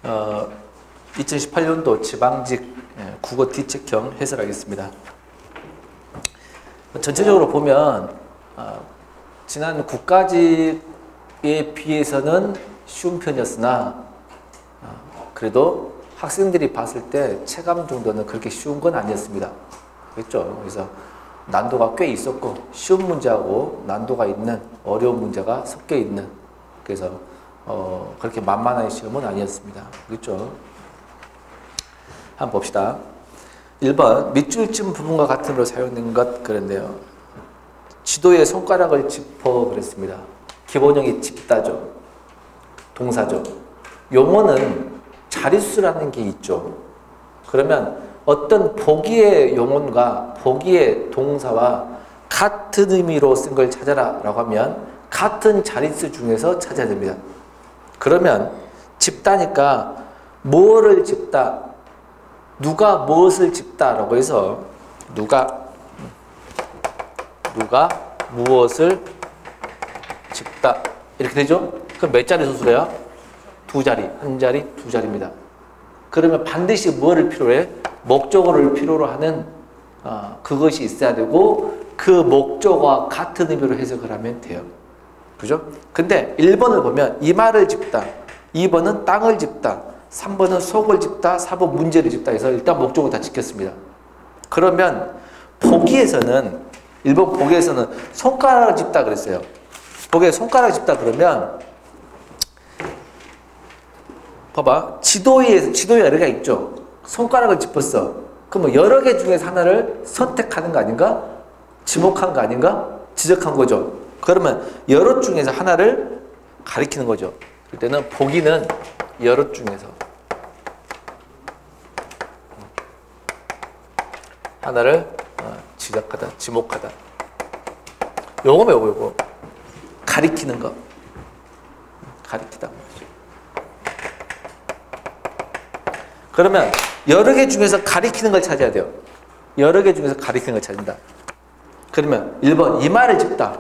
어, 2018년도 지방직 국어 D책형 해설하겠습니다. 전체적으로 보면 지난 국가직에 비해서는 쉬운 편이었으나 그래도 학생들이 봤을 때 체감 정도는 그렇게 쉬운 건 아니었습니다. 그렇죠? 그래서 난도가 꽤 있었고 쉬운 문제하고 난도가 있는 어려운 문제가 섞여 있는, 그래서 그렇게 만만한 시험은 아니었습니다. 그렇죠? 한번 봅시다. 1번 밑줄쯤 부분과 같은으로 사용된 것 그런데요. 지도에 손가락을 짚어 그랬습니다. 기본형이 짚다죠. 동사죠. 용어는 자릿수라는 게 있죠. 그러면 어떤 보기의 용어가 보기의 동사와 같은 의미로 쓴 걸 찾아라 라고 하면 같은 자릿수 중에서 찾아야 됩니다. 그러면 짚다니까 뭐를 짚다, 누가 무엇을 짚다 라고 해서 누가 무엇을 짚다 이렇게 되죠? 그럼 몇 자리 수수래요? 두 자리, 한 자리, 두 자리입니다. 그러면 반드시 뭐를 필요로 해? 목적어를 필요로 하는 그것이 있어야 되고 그 목적어와 같은 의미로 해석을 하면 돼요. 그죠? 근데 1번을 보면 이마를 짚다, 2번은 땅을 짚다, 3번은 속을 짚다, 4번 문제를 짚다 해서 일단 목적어 다 지켰습니다. 그러면 보기에서는 1번 보기에서는 손가락을 짚다 그랬어요. 보기에 손가락을 짚다 그러면 봐봐. 지도에 여러 개가 있죠. 손가락을 짚었어. 그러면 여러 개 중에서 하나를 선택하는 거 아닌가? 지목한 거 아닌가? 지적한 거죠. 그러면 여러 중에서 하나를 가리키는 거죠. 그럴 때는 보기는 여러 중에서 하나를 지적하다, 지목하다. 요거 배우고 요거. 가리키는 거. 가리키다. 그러면 여러 개 중에서 가리키는 걸 찾아야 돼요. 여러 개 중에서 가리키는 걸 찾는다. 그러면 1번 이마를 짚다.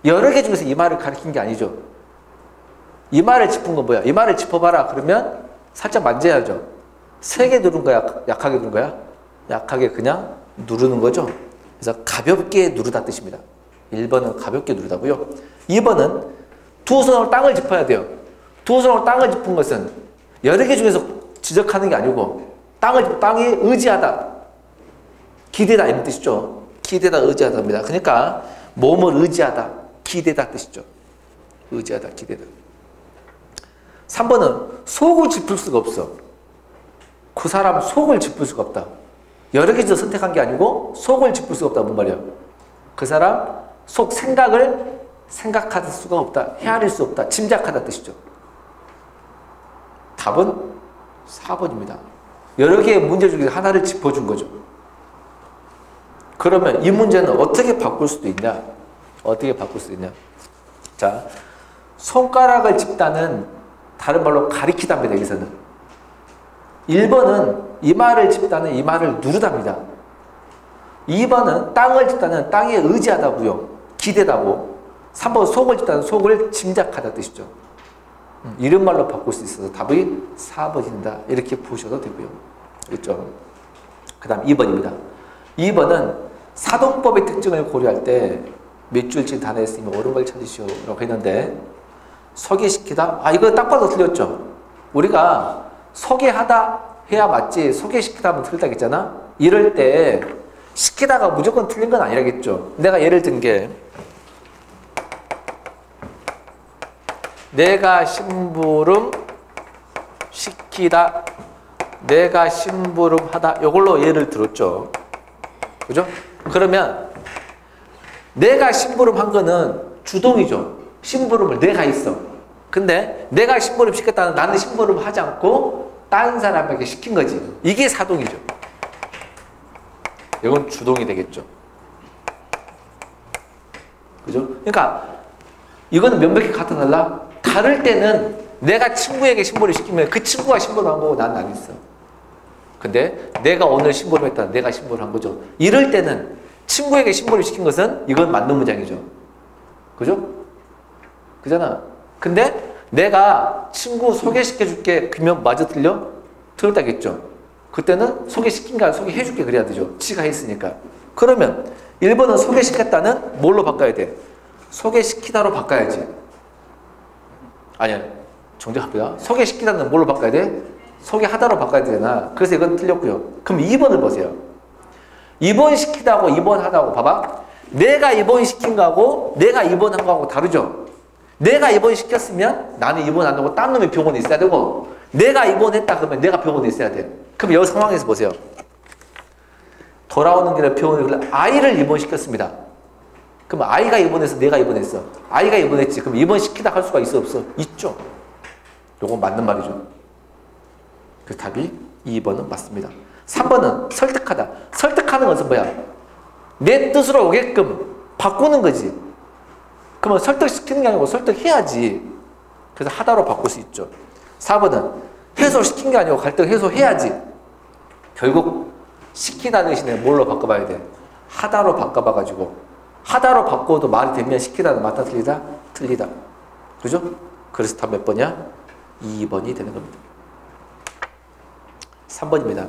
여러 개 중에서 이마를 가리킨 게 아니죠. 이마를 짚은 건 뭐야? 이마를 짚어봐라. 그러면 살짝 만져야죠. 세게 누른 거야? 약하게 누른 거야? 약하게 그냥 누르는 거죠. 그래서 가볍게 누르다 뜻입니다. 1번은 가볍게 누르다고요. 2번은 두 손으로 땅을 짚어야 돼요. 두 손으로 땅을 짚은 것은 여러 개 중에서 지적하는 게 아니고 땅에 의지하다, 기대다 이런 뜻이죠. 기대다, 의지하다입니다. 그러니까 몸을 의지하다, 기대다 뜻이죠. 의지하다, 기대다. 3번은 속을 짚을 수가 없어. 그 사람 속을 짚을 수가 없다. 여러 개 중에서 선택한 게 아니고 속을 짚을 수가 없다. 뭔 말이야? 그 사람 속 생각을 생각할 수가 없다. 헤아릴 수 없다. 짐작하다 뜻이죠. 답은 4번입니다. 여러 개의 문제 중에서 하나를 짚어준 거죠. 그러면 이 문제는 어떻게 바꿀 수도 있냐? 어떻게 바꿀 수 있냐? 자, 손가락을 짚다는 다른 말로 가리키다입니다. 여기서는. 1번은 이마를 짚다는 이마를 누르답니다. 2번은 땅을 짚다는 땅에 의지하다고요. 기대다고. 3번 속을 짚다는 속을 짐작하다 뜻이죠. 이런 말로 바꿀 수 있어서 답이 4번입니다. 이렇게 보셔도 되고요. 그렇죠? 그 다음 2번입니다. 2번은 사동법의 특징을 고려할 때 몇 줄씩 단어에 쓰이면 옳은 걸 찾으시오라고 했는데 소개시키다? 이거 딱 봐도 틀렸죠? 우리가 소개하다 해야 맞지 소개시키다 하면 틀렸다 했잖아? 이럴 때 시키다가 무조건 틀린 건 아니라겠죠? 내가 예를 든 게 내가 심부름 시키다, 내가 심부름하다 이걸로 예를 들었죠. 그죠? 그러면 내가 심부름한 거는 주동이죠. 심부름을 내가 했어. 근데 내가 심부름 시켰다는 나는 심부름 하지 않고 다른 사람에게 시킨 거지. 이게 사동이죠. 이건 주동이 되겠죠. 그죠? 그러니까 이거는 명백히 같아 달라? 다를 때는 내가 친구에게 심부름 시키면 그 친구가 심부름한 거고 나는 안 했어. 근데 내가 오늘 심부름했다. 내가 심부름한 거죠. 이럴 때는 친구에게 심부름 시킨 것은 이건 맞는 문장이죠. 그죠? 그잖아. 근데 내가 친구 소개시켜줄게. 그러면 맞아 틀려? 틀렸다겠죠. 그때는 소개시킨가 소개해줄게 그래야 되죠. 지가 했으니까. 그러면 1번은 소개시켰다는 뭘로 바꿔야 돼? 소개시키다로 바꿔야지. 아니야. 정정합니다. 소개시키다는 뭘로 바꿔야 돼? 소개하다로 바꿔야 되잖아. 그래서 이건 틀렸고요. 그럼 2번을 보세요. 2번 시키다고 2번 하다고 봐봐. 내가 2번 시킨 거하고 내가 2번 한 거하고 다르죠. 내가 2번 시켰으면 나는 2번 안 하고 딴 놈이 병원에 있어야 되고 내가 2번 했다 그러면 내가 병원에 있어야 돼. 그럼 이 상황에서 보세요. 돌아오는 길에 병원에 아이를 2번 시켰습니다. 그럼 아이가 입원해서 내가 입원했어. 아이가 입원했지. 그럼 입원 시키다 할 수가 있어 없어? 있죠. 요거 맞는 말이죠. 그 답이 2번은 맞습니다. 3번은 설득하다. 설득하는 것은 뭐야? 내 뜻으로 오게끔 바꾸는 거지. 그러면 설득시키는 게 아니고 설득해야지. 그래서 하다로 바꿀 수 있죠. 4번은 해소시킨 게 아니고 갈등 해소해야지. 결국 시키다 대신에 뭘로 바꿔봐야 돼? 하다로 바꿔봐가지고 하다로 바꿔도 말이 되면 시키다는 맞다 틀리다? 틀리다. 그죠? 그래서 답 몇 번이야? 2번이 되는 겁니다. 3번입니다.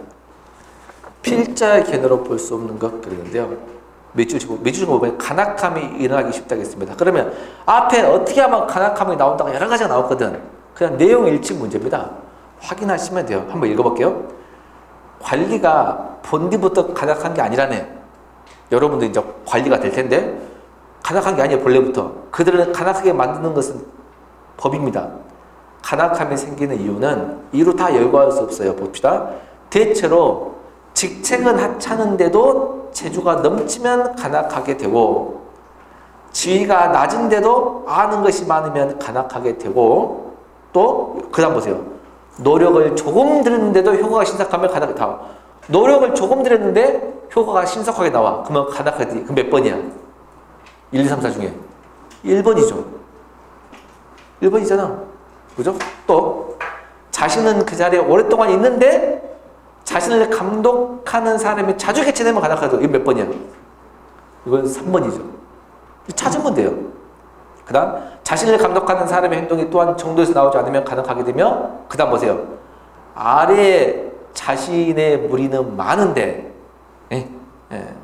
필자의 견해로 볼 수 없는 것 그러는데요. 몇 줄 보면 간악함이 일어나기 쉽다겠습니다. 그러면 앞에 어떻게 하면 간악함이 나온다고 여러 가지가 나왔거든. 그냥 내용 일치 문제입니다. 확인하시면 돼요. 한번 읽어볼게요. 관리가 본디부터 간악한 게 아니라네. 여러분도 이제 관리가 될 텐데 간악한 게 아니에요. 본래부터. 그들을 간악하게 만드는 것은 법입니다. 간악함이 생기는 이유는 이루 다 열거할 수 없어요. 봅시다. 대체로 직책은 하찮은데도 재주가 넘치면 간악하게 되고 지위가 낮은데도 아는 것이 많으면 간악하게 되고 또 그 다음 보세요. 노력을 조금 들였는데도 효과가 신속하면 간악하게 나와. 노력을 조금 들였는데 효과가 신속하게 나와. 그러면 간악하게 돼. 그럼 몇 번이야? 1, 2, 3, 4 중에 1번이죠. 1번이잖아. 그죠? 또 자신은 그 자리에 오랫동안 있는데 자신을 감독하는 사람이 자주 해체되면 간악하죠. 이건 몇 번이야? 이건 3번이죠. 찾으면 돼요. 그 다음 자신을 감독하는 사람의 행동이 또한 정도에서 나오지 않으면 간악하게 되며 그 다음 보세요. 아래에 자신의 무리는 많은데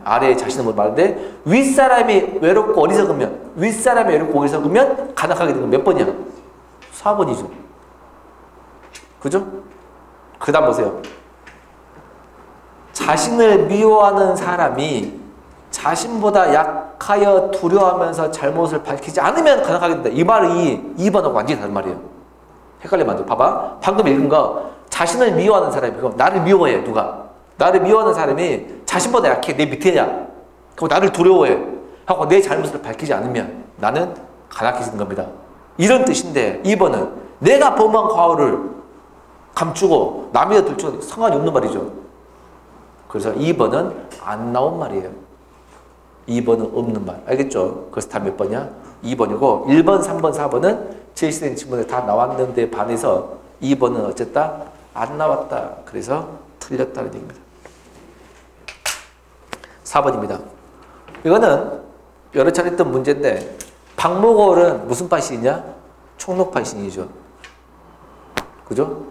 아래에 자신의 무리는 많은데 윗사람이 외롭고 어리석으면 간악하게 되면 몇 번이야? 4번이죠. 그죠? 그 다음 보세요. 자신을 미워하는 사람이 자신보다 약하여 두려워하면서 잘못을 밝히지 않으면 간악하게 된다. 이 말이 2번하고 완전히 다른 말이에요. 헷갈리면 안 돼. 봐봐. 방금 읽은 거 자신을 미워하는 사람이 그럼 나를 미워해. 누가? 나를 미워하는 사람이 자신보다 약해. 내 밑에냐. 그럼 나를 두려워해. 하고 내 잘못을 밝히지 않으면 나는 간악해지는 겁니다. 이런 뜻인데 2번은 내가 범한 과오를 감추고 남에다 들추고 상관이 없는 말이죠. 그래서 2번은 안 나온 말이에요. 2번은 없는 말. 알겠죠? 그래서 답 몇 번이야? 2번이고 1번, 3번, 4번은 제시된 질문에 다 나왔는데 반해서 2번은 어쨌다? 안 나왔다. 그래서 틀렸다는 얘기입니다. 4번입니다. 이거는 여러 차례 했던 문제인데 박목월은 무슨 파 시인이냐? 총록파 시인이죠. 그죠?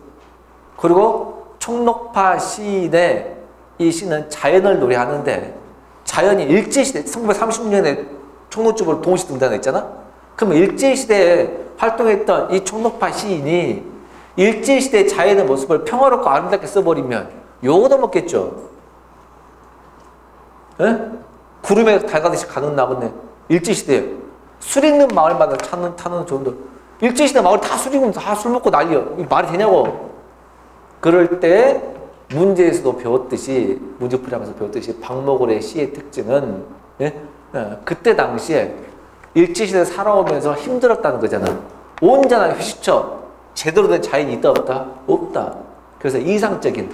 그리고 총록파 시인의 이 시는 자연을 노래하는데 자연이 일제시대 1930년에 총록집으로 동시 등단했잖아. 그러면 일제시대에 활동했던 이 총록파 시인이 일제시대 자연의 모습을 평화롭고 아름답게 써버리면 욕도 먹겠죠. 에? 구름에 달가듯이 가는 나그네. 일제시대에 술 있는 마을마다 타는 좋은들 일제시대 마을 다 술이고 다 술 먹고 난리야. 이 말이 되냐고. 그럴 때 문제에서도 배웠듯이 문제풀이하면서 배웠듯이 박목월의 시의 특징은 그때 당시에 일제시대 살아오면서 힘들었다는 거잖아. 온전한 휴식처 제대로 된 자연이 있다 없다? 없다. 그래서 이상적인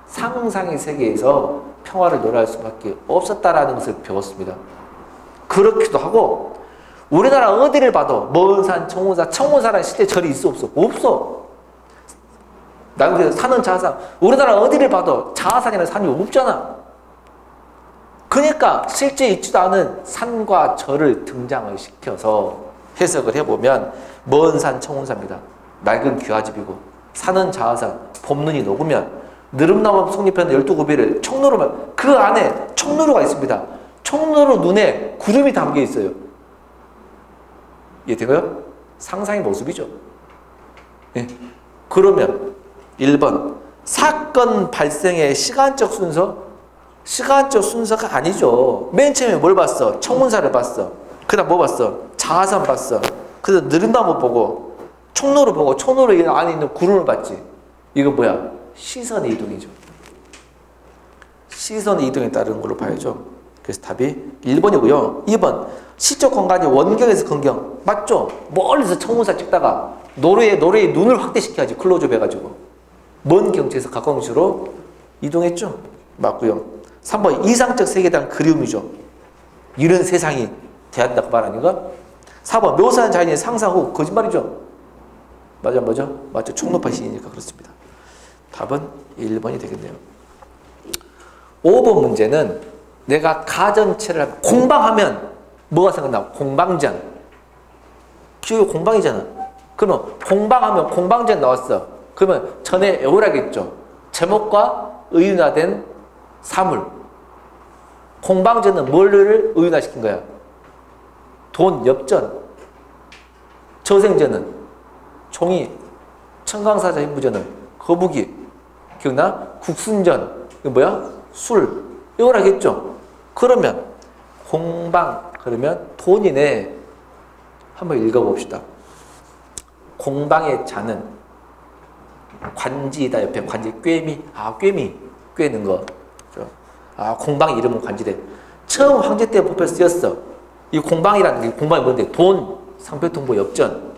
상상의 세계에서 평화를 노래할 수밖에 없었다라는 것을 배웠습니다. 그렇기도 하고 우리나라 어디를 봐도 먼산, 청운사라는 시대 절이 있어 없어? 없어. 나는 산은 자하산. 우리나라 어디를 봐도 자하산이라는 산이 없잖아. 그러니까 실제 있지도 않은 산과 절을 등장을 시켜서 해석을 해보면 먼산, 청운사입니다. 낡은 귀화집이고 산은 자화산, 봄눈이 녹으면 느릅나무 속잎에는 12고비를 청로로만 그 안에 청로로가 있습니다. 청로로 눈에 구름이 담겨 있어요. 이해되고요? 상상의 모습이죠. 예. 그러면 1번 사건 발생의 시간적 순서가 아니죠. 맨 처음에 뭘 봤어? 청문사를 봤어. 그 다음 뭐 봤어? 자화산 봤어. 그 다음 느릅나무 보고 청로를 보고 청로로 안에 있는 구름을 봤지. 이거 뭐야? 시선의 이동이죠. 시선의 이동에 따른 걸로 봐야죠. 그래서 답이 1번이고요. 2번 시적 공간이 원경에서 근경. 맞죠? 멀리서 청문사 찍다가 노래의 눈을 확대시켜야지. 클로즈업 해가지고 먼 경치에서 가까운 경치로 이동했죠. 맞고요. 3번 이상적 세계에 대한 그리움이죠. 이런 세상이 돼야 말 아닌가? 4번 묘사한 자연의 상상 후 거짓말이죠. 맞죠? 총론파 시이니까 그렇습니다. 답은 1번이 되겠네요. 5번 문제는 내가 가전체를 공방하면 뭐가 생각나? 공방전. 기억이 공방이잖아. 그러면 공방하면 공방전 나왔어. 그러면 전에 외우라겠죠. 제목과 의윤화된 사물. 공방전은 뭘를 의윤화시킨 거야? 돈, 엽전. 저생전은 종이. 청강사자 힘부전은 거북이. 기억나? 국순전. 이거 뭐야? 술. 이걸 하겠죠. 그러면 공방 그러면 돈이네. 한번 읽어봅시다. 공방의 자는 관지이다. 옆에 관지 꿰미. 꿰미. 꿰는 거. 공방 이름은 관지래. 처음 황제 때 법에 쓰였어. 이 공방이라는 게 공방이 뭔데? 돈, 상표통보, 엽전.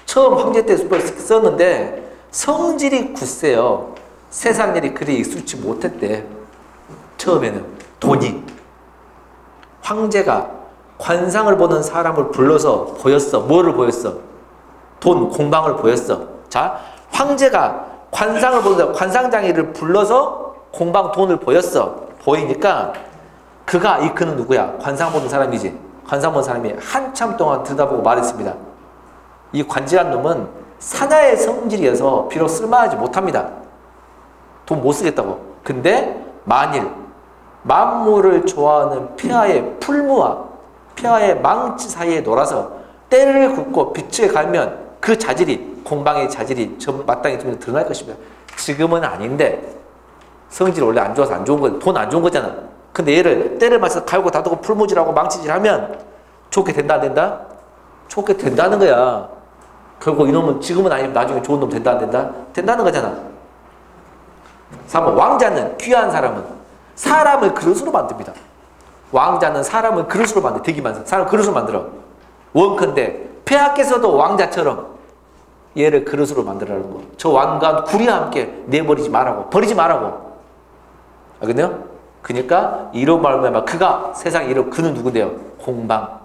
처음 황제 때 법에 썼는데 성질이 굳세요. 세상 일이 그리 익숙치 못했대. 처음에는 돈이. 황제가 관상을 보는 사람을 불러서 보였어. 뭐를 보였어? 돈, 공방을 보였어. 자, 황제가 관상을 보는 관상장애를 불러서 공방 돈을 보였어. 보이니까 그는 누구야? 관상 보는 사람이지. 관상 보는 사람이 한참 동안 들여다보고 말했습니다. 이 관지란 놈은 사나의 성질이어서 비록 쓸만하지 못합니다. 돈 못 쓰겠다고. 근데 만일 만물을 좋아하는 폐하의 풀무와 폐하의 망치 사이에 놀아서 때를 긋고 빛에 가면 그 자질이, 공방의 자질이 마땅히 드러날 것입니다. 지금은 아닌데 성질이 원래 안 좋아서 안 좋은 거, 돈 안 좋은 거잖아. 근데 얘를 때를 맞춰서 갈고 다두고 풀무질하고 망치질하면 좋게 된다 안 된다? 좋게 된다는 거야. 결국 이놈은 지금은 아니면 나중에 좋은 놈 된다 안 된다? 된다는 거잖아. 3번 왕자는 귀한 사람을 그릇으로 만듭니다. 왕자는 사람을 그릇으로 만들어. 되기만 사람 그릇으로 만들어. 원컨대 폐하께서도 왕자처럼 얘를 그릇으로 만들라는 거. 저 왕과 구리와 함께 내버리지 말라고. 버리지 말라고. 알겠네요? 그러니까 이런 말하면 그가 세상에 이런 그는 누군데요? 공방.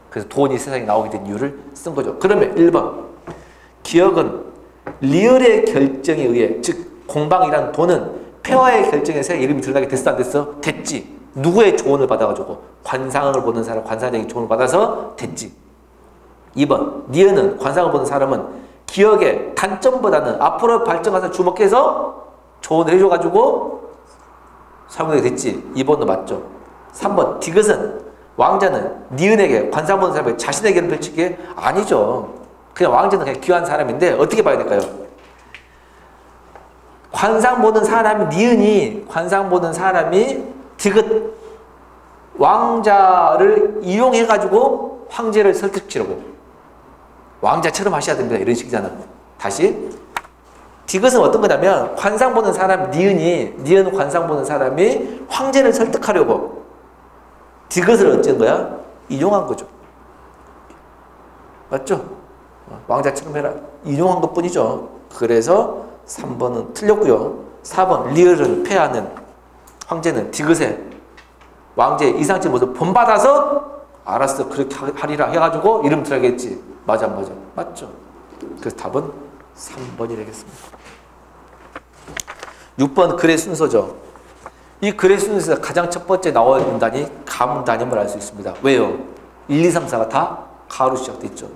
그래서 돈이 세상에 나오게 된 이유를 쓴 거죠. 그러면 1번 기억은 리얼의 결정에 의해, 즉 공방이란 돈은 폐하의 결정에 세상에 이름이 드러나게 됐어 안 됐어? 됐지. 누구의 조언을 받아가지고? 관상을 보는 사람, 관상적인 조언을 받아서 됐지. 2번 니은은 관상을 보는 사람은 기억의 단점보다는 앞으로 발전가서 주목해서 조언을 해줘가지고 사용하게 됐지. 2번도 맞죠. 3번 디귿은 왕자는 니은에게 관상 보는 사람에게 자신에게는 펼치게 아니죠. 그냥 왕자는 그냥 귀한 사람인데 어떻게 봐야 될까요? 관상 보는 사람이 니은이 관상 보는 사람이 디귿 왕자를 이용해가지고 황제를 설득시려고 왕자처럼 하셔야 됩니다. 이런 식이잖아. 다시 디귿은 어떤 거냐면 관상 보는 사람 니은 관상 보는 사람이 황제를 설득하려고 디귿을 어쩐 거야? 이용한 거죠. 맞죠? 왕자처럼 해라. 이용한 것 뿐이죠. 그래서 3번은 틀렸고요. 4번 리을을 폐하는 황제는 디귿에 왕제의 이상적인 모습을 본받아서 알았어 그렇게 하리라 해가지고 이름 들어야겠지. 맞아. 맞죠? 그래서 답은 3번이 되겠습니다. 6번 글의 순서죠. 이 글의 순서에서 가장 첫 번째 나와야 된다니 감단임을 알 수 있습니다. 왜요? 1, 2, 3, 4가 다 가로 시작돼 있죠.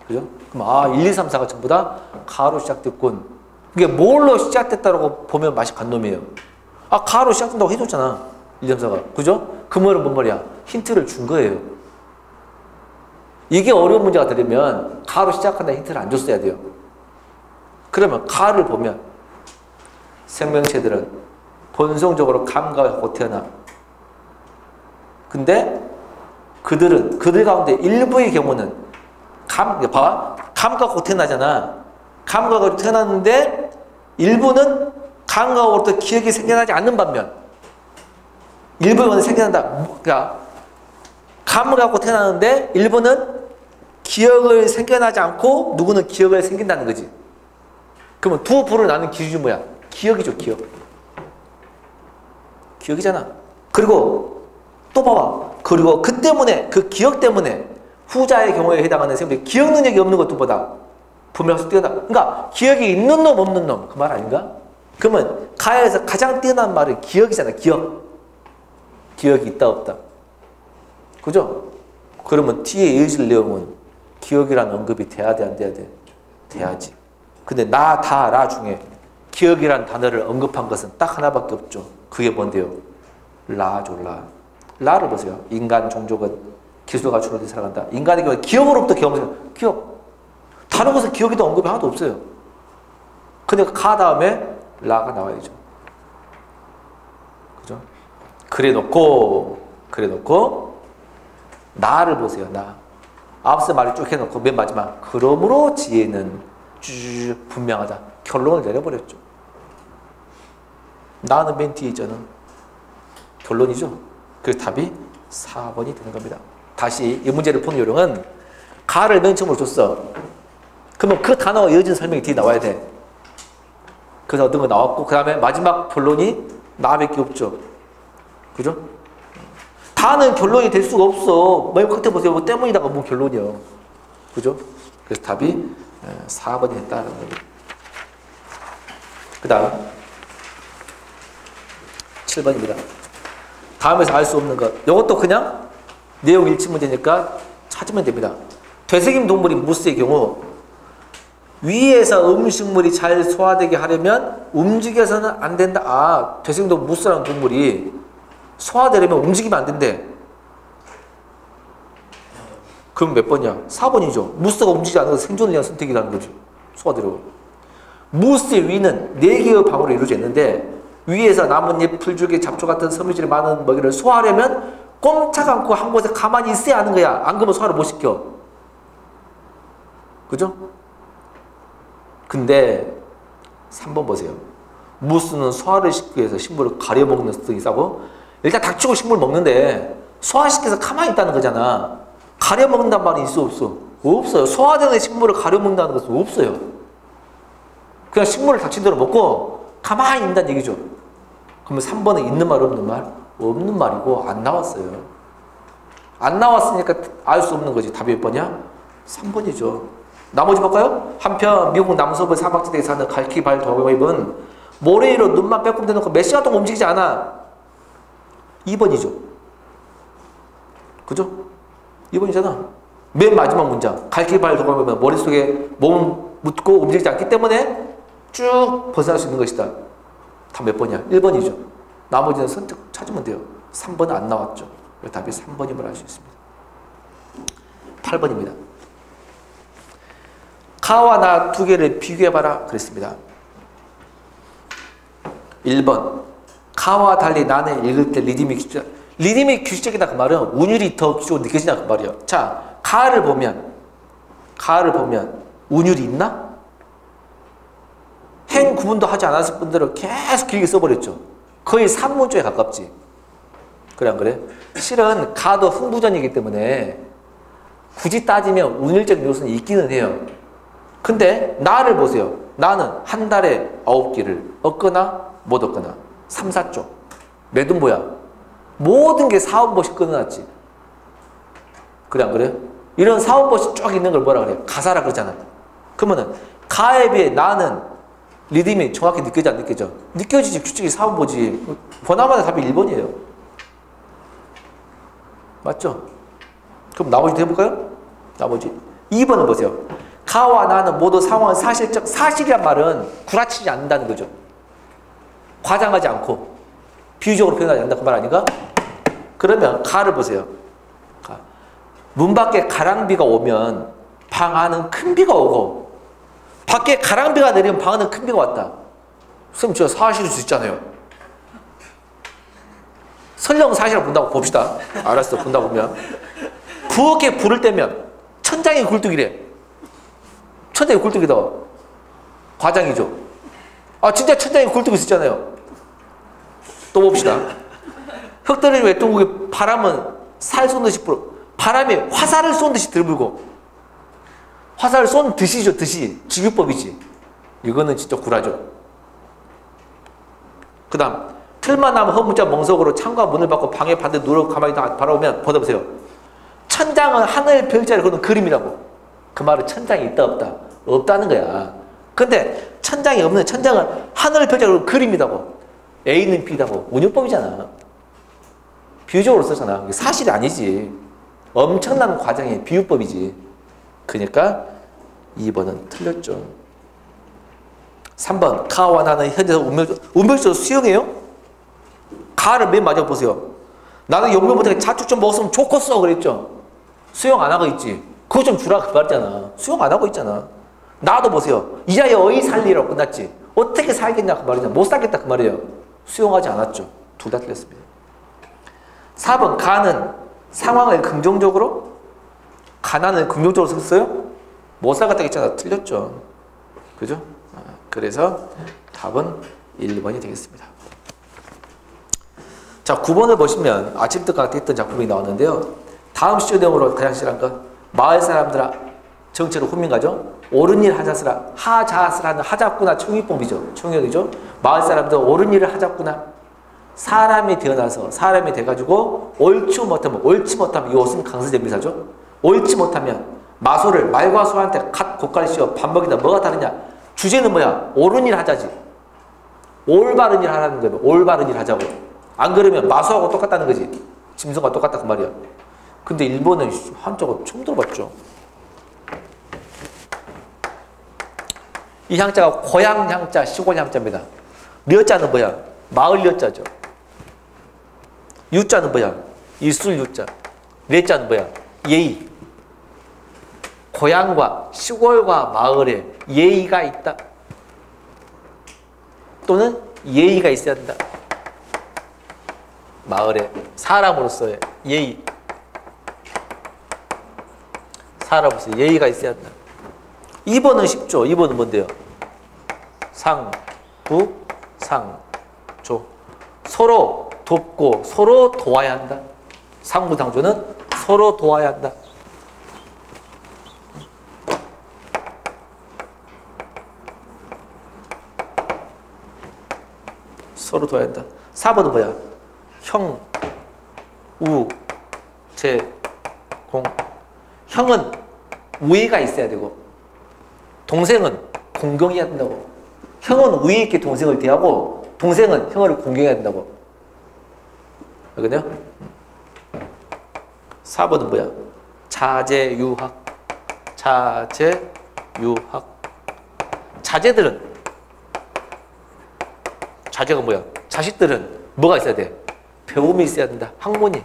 그죠? 그럼 아, 1, 2, 3, 4가 전부 다 가로 시작됐군. 이게 뭘로 시작됐다라고 보면 맛이 간 놈이에요. 아, 가로 시작된다고 해줬잖아. 1, 2, 3, 4가. 그죠? 그 말은 뭔 말이야? 힌트를 준 거예요. 이게 어려운 문제가 되려면 가로 시작한다 힌트를 안 줬어야 돼요. 그러면 가를 보면 생명체들은 본성적으로 감각을 갖고 태어나. 근데 그들 가운데 일부의 경우는 봐봐. 감각으로 태어나잖아. 감각으로 태어났는데 일부는 감각으로부터 기억이 생겨나지 않는 반면 일부는 생겨난다. 그러니까 감각으로 태어나는데 일부는 기억을 생겨나지 않고 누구는 기억을 생긴다는 거지. 그러면 두 부를 나눈 기준이 뭐야? 기억이죠, 기억. 기억이잖아. 그리고 또 봐봐. 그리고 그 때문에, 그 기억 때문에 후자의 경우에 해당하는 생물이 기억 능력이 없는 것들보다 분명히 뛰어나. 그러니까 기억이 있는 놈, 없는 놈. 그 말 아닌가? 그러면 가에서 가장 뛰어난 말은 기억이잖아, 기억. 기억이 있다, 없다. 그죠? 그러면 뒤에 이어질 내용은 기억이라는 언급이 돼야 돼, 안 돼야 돼? 돼야지. 근데 나, 다, 라 중에 기억이라는 단어를 언급한 것은 딱 하나밖에 없죠. 그게 뭔데요? 라죠, 라. 라를 보세요. 인간 종족은 기술과 주로 살아간다. 인간의 경우에 기억으로부터 기억. 다른 것은 기억에도 언급이 하나도 없어요. 근데 가 다음에 라가 나와야죠. 그죠? 그래 놓고 나를 보세요. 나. 앞서 말을 쭉 해놓고 맨 마지막 그러므로 지혜는 분명하다. 결론을 내려버렸죠. 나는 맨 뒤에 있잖아. 결론이죠. 그래서 답이 4번이 되는 겁니다. 다시 이 문제를 푸는 요령은 가를 맨 처음으로 줬어. 그러면 그 단어와 이어진 설명이 뒤에 나와야 돼. 그래서 어떤 거 나왔고 그 다음에 마지막 결론이 나밖에 없죠. 그죠? 다는 결론이 될 수가 없어. 뭐 칵테일 보세요. 뭐 때문이다가 뭐 결론이요. 그죠? 그래서 답이 4번이 됐다는 겁니다. 그 다음 7번입니다. 다음에서 알 수 없는 것. 이것도 그냥 내용 일치 문제니까 찾으면 됩니다. 되새김 동물이 무스의 경우 위에서 음식물이 잘 소화되게 하려면 움직여서는 안 된다. 아, 되새김 동물 무스라는 동물이 소화되려면 움직이면 안 된대. 그럼 몇 번이야? 4번이죠. 무스가 움직이지 않는 것은 생존을 위한 선택이라는 거지. 소화되려고. 무스의 위는 4개의 방으로 이루어져 있는데 위에서 나뭇잎, 풀줄기, 잡초 같은 섬유질이 많은 먹이를 소화하려면 꼼짝 않고 한 곳에 가만히 있어야 하는 거야. 안 그러면 소화를 못 시켜. 그죠? 근데 3번 보세요. 무스는 소화를 시키기 위해서 식물을 가려먹는 습성이 있다고? 일단 닥치고 식물 먹는데 소화시켜서 가만히 있다는 거잖아. 가려먹는단 말이 있어, 없어? 없어요. 소화되는 식물을 가려먹는다는 것은 없어요. 그냥 식물을 닥친 대로 먹고 가만히 있는다는 얘기죠. 그러면 3번은 있는 말, 없는 말? 없는 말이고 안 나왔어요. 안 나왔으니까 알 수 없는 거지. 답이 몇 번이야? 3번이죠. 나머지 볼까요? 한편 미국 남서부 사막지대에 사는 갈퀴발 도마뱀은 모래 위로 눈만 빼꼼 대놓고 몇 시간 동안 움직이지 않아. 2번이죠. 그죠? 2번이잖아. 맨 마지막 문장. 갈퀴발 도마뱀은 머릿속에 몸 묻고 움직이지 않기 때문에 쭉 벗어날 수 있는 것이다. 답 몇 번이야? 1번이죠. 나머지는 선택 찾으면 돼요. 3번은 안 나왔죠. 답이 3번임을 알 수 있습니다. 8번입니다. 가와 나 두 개를 비교해봐라 그랬습니다. 1번 가와 달리 나는 읽을 때 리듬이 규칙적. 리듬이 규칙적이다 그 말은 운율이 더 규칙적으로 느껴지냐 그 말이에요. 자, 가를 보면 운율이 있나? 행 구분도 하지 않았을 분들은 계속 길게 써버렸죠. 거의 산문조에 가깝지. 그래 안 그래? 실은 가도 흥부전이기 때문에 굳이 따지면 운율적 요소는 있기는 해요. 근데 나를 보세요. 나는 한 달에 9끼를 얻거나 못 얻거나 3, 4조. 매든 뭐야? 모든 게 4, 5번씩 끊어놨지. 그래 안 그래? 이런 4, 5번씩 쭉 있는 걸 뭐라 그래? 가사라 그러잖아. 그러면은 가에 비해 나는 리듬이 정확히 느껴져 안 느껴져? 느껴지지. 규칙이 4, 5번지. 번화마다 답이 1번이에요. 맞죠? 그럼 나머지도 해볼까요? 나머지 2번을 보세요. 가와 나는 모두 상황은 사실적, 사실이란 말은 구라치지 않는다는 거죠. 과장하지 않고 비유적으로 표현하지 않는다 그 말 아닌가? 그러면 가를 보세요. 가. 문 밖에 가랑비가 오면 방 안은 큰 비가 오고, 밖에 가랑비가 내리면 방 안은 큰 비가 왔다. 선생님 저 사실일 수 있잖아요. 설령 사실을 본다고 봅시다. 알았어, 본다 보면 부엌에 불을 떼면 천장이 굴뚝이래. 천장이 굴뚝이다. 과장이죠. 아 진짜 천장에 굴뚝이 있었잖아요. 또 봅시다. 흙들이 외통국에 바람은 살 쏘듯이 불어. 바람이 화살을 쏜 듯이 들불고. 화살을 쏜 듯이죠. 듯이. 직유법이지. 이거는 진짜 구라죠. 그 다음 틀만 나면 허문자 멍석으로 창과 문을 받고 방에 반대 누르고 가만히 바라보면 보세요. 천장은 하늘 별자를 그는 그림이라고. 그 말은 천장이 있다 없다? 없다는 거야. 근데 천장이 없는, 천장은 하늘 별자를 그림이라고. A는 B다고. 운용법이잖아. 비유적으로 쓰잖아. 사실이 아니지. 엄청난 과정의 비유법이지. 그러니까 2번은 틀렸죠. 3번 가와 나는 현재서 운명적으로 수영해요? 가를 맨 마지막 보세요. 나는 용병 못하게 자축 좀 먹었으면 좋겠어 그랬죠. 수영 안 하고 있지. 그거 좀 주라 그 말이잖아. 수영 안 하고 있잖아. 나도 보세요. 이자에 어이 살리라고 끝났지. 어떻게 살겠냐 그 말이잖아. 못 살겠다 그 말이에요. 수용하지 않았죠. 둘 다 틀렸습니다. 4번 가는 상황을 긍정적으로, 가난을 긍정적으로 썼어요? 못 살겠다 했잖아. 틀렸죠. 그죠? 그래서 답은 1번이 되겠습니다. 자, 9번을 보시면 아침부터 했던 작품이 나왔는데요. 다음 시조 내용으로 가장 실한 것. 마을 사람들아 정체로 훈민가죠. 옳은 일 하자스라. 하자스라는 하자꾸나 총의법이죠. 총의이죠. 마을 사람들 옳은 일을 하자꾸나. 사람이 되어나서 사람이 돼가지고 옳지 못하면 이 옷은 강서재미사죠. 옳지 못하면 마소를 말과 소한테 갓 고깔 씌워 밥 먹이다 뭐가 다르냐. 주제는 뭐야? 옳은 일 하자지. 올바른 일 하라는 거예요. 올바른 일 하자고. 안 그러면 마소하고 똑같다는 거지. 짐승과 똑같다 그 말이야. 근데 일본은 한자가 처음 들어봤죠. 이 향자가 고향 향자, 시골 향자입니다. 려자는 뭐야? 마을 려자죠. 유자는 뭐야? 일술 유자. 레자는 뭐야? 예의. 고향과 시골과 마을에 예의가 있다. 또는 예의가 있어야 된다. 마을에 사람으로서의 예의. 사람으로서 예의가 있어야 한다. 2번은 쉽죠. 2번은 뭔데요? 상, 부, 상, 조. 서로 돕고 서로 도와야 한다. 상부상조는 서로 도와야 한다. 서로 도와야 한다. 4번은 뭐야? 형, 우, 제, 공. 형은 우애가 있어야 되고 동생은 공경해야 된다고. 형은 우애 있게 동생을 대하고 동생은 형을 공경해야 된다고. 알겠네요? 4번은 뭐야? 자제유학. 자제유학. 자제들은, 자제가 뭐야? 자식들은 뭐가 있어야 돼? 배움이 있어야 된다. 학문이.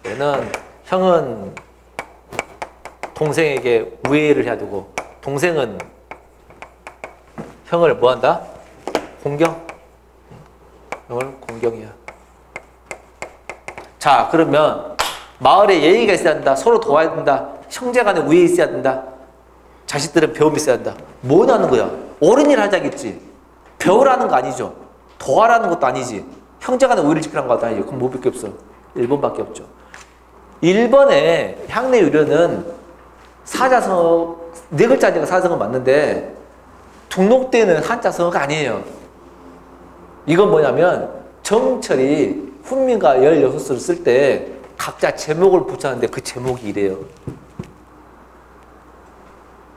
얘는 형은 동생에게 우애를 해야 되고 동생은 형을 뭐 한다? 공경. 형을 공경이야. 자, 그러면 마을에 예의가 있어야 된다. 서로 도와야 된다. 형제간에 우애 있어야 된다. 자식들은 배움이 있어야 된다. 뭐냐는 거야? 옳은 일 하자겠지. 배우라는 거 아니죠. 도와라는 것도 아니지. 형제간에 우애를 지키라는 것도 아니죠. 그럼 뭐밖에 없어? 1번밖에 없죠. 1번의 향내 유래는 사자성어, 4글자니까 사자성어 맞는데 등록되는 한자성어가 아니에요. 이건 뭐냐면 정철이 훈민가 16수를 쓸 때 각자 제목을 붙였는데 그 제목이 이래요.